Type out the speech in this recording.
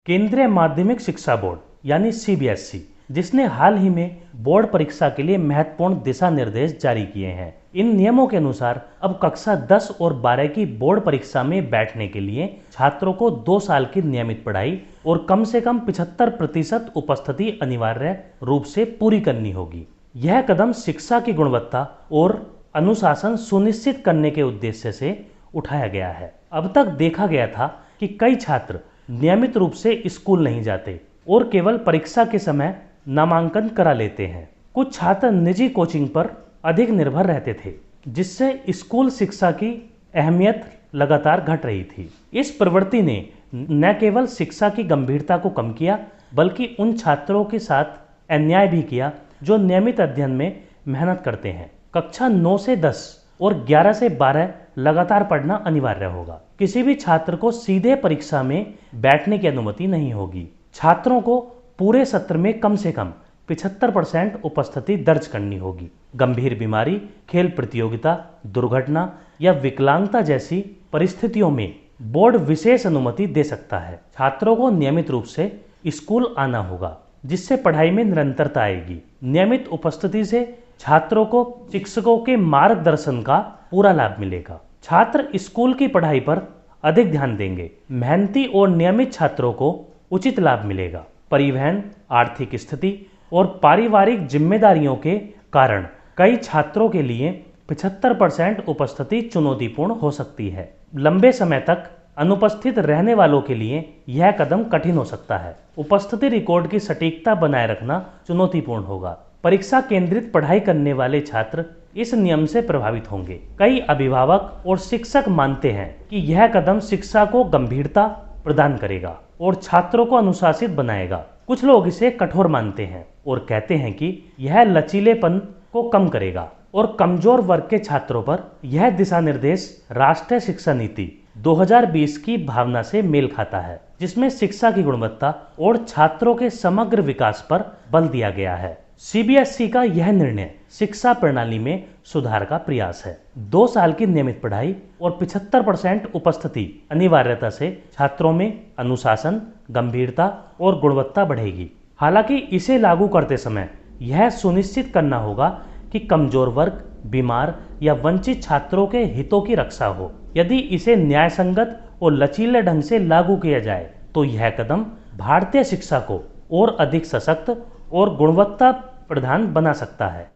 केंद्रीय माध्यमिक शिक्षा बोर्ड यानी सीबीएसई, जिसने हाल ही में बोर्ड परीक्षा के लिए महत्वपूर्ण दिशा निर्देश जारी किए हैं। इन नियमों के अनुसार अब कक्षा 10 और 12 की बोर्ड परीक्षा में बैठने के लिए छात्रों को 2 साल की नियमित पढ़ाई और कम से कम 75% उपस्थिति अनिवार्य रूप से पूरी करनी होगी। यह कदम शिक्षा की गुणवत्ता और अनुशासन सुनिश्चित करने के उद्देश्य से उठाया गया है। अब तक देखा गया था कि कई छात्र नियमित रूप से स्कूल नहीं जाते और केवल परीक्षा के समय नामांकन करा लेते हैं। कुछ छात्र निजी कोचिंग पर अधिक निर्भर रहते थे, जिससे स्कूल शिक्षा की अहमियत लगातार घट रही थी। इस प्रवृत्ति ने न केवल शिक्षा की गंभीरता को कम किया, बल्कि उन छात्रों के साथ अन्याय भी किया जो नियमित अध्ययन में मेहनत करते हैं। कक्षा 9 से 10 और 11 से 12 लगातार पढ़ना अनिवार्य होगा। किसी भी छात्र को सीधे परीक्षा में बैठने की अनुमति नहीं होगी। छात्रों को पूरे सत्र में कम से कम 75% उपस्थिति दर्ज करनी होगी। गंभीर बीमारी, खेल प्रतियोगिता, दुर्घटना या विकलांगता जैसी परिस्थितियों में बोर्ड विशेष अनुमति दे सकता है। छात्रों को नियमित रूप से स्कूल आना होगा, जिससे पढ़ाई में निरंतरता आएगी। नियमित उपस्थिति से छात्रों को शिक्षकों के मार्गदर्शन का पूरा लाभ मिलेगा। छात्र स्कूल की पढ़ाई पर अधिक ध्यान देंगे। मेहनती और नियमित छात्रों को उचित लाभ मिलेगा। परिवहन, आर्थिक स्थिति और पारिवारिक जिम्मेदारियों के कारण कई छात्रों के लिए 75% उपस्थिति चुनौतीपूर्ण हो सकती है। लंबे समय तक अनुपस्थित रहने वालों के लिए यह कदम कठिन हो सकता है। उपस्थिति रिकॉर्ड की सटीकता बनाए रखना चुनौतीपूर्ण होगा। परीक्षा केंद्रित पढ़ाई करने वाले छात्र इस नियम से प्रभावित होंगे। कई अभिभावक और शिक्षक मानते हैं कि यह कदम शिक्षा को गंभीरता प्रदान करेगा और छात्रों को अनुशासित बनाएगा। कुछ लोग इसे कठोर मानते हैं और कहते हैं कि यह लचीलेपन को कम करेगा और कमजोर वर्ग के छात्रों पर यह दिशा निर्देश राष्ट्रीय शिक्षा नीति 2020 की भावना से मेल खाता है, जिसमें शिक्षा की गुणवत्ता और छात्रों के समग्र विकास पर बल दिया गया है। सीबीएसई का यह निर्णय शिक्षा प्रणाली में सुधार का प्रयास है। 2 साल की नियमित पढ़ाई और 75% उपस्थिति अनिवार्यता से छात्रों में अनुशासन, गंभीरता और गुणवत्ता बढ़ेगी। हालांकि इसे लागू करते समय यह सुनिश्चित करना होगा कि कमजोर वर्ग, बीमार या वंचित छात्रों के हितों की रक्षा हो। यदि इसे न्यायसंगत और लचीले ढंग से लागू किया जाए तो यह कदम भारतीय शिक्षा को और अधिक सशक्त और गुणवत्ता प्रधान बना सकता है।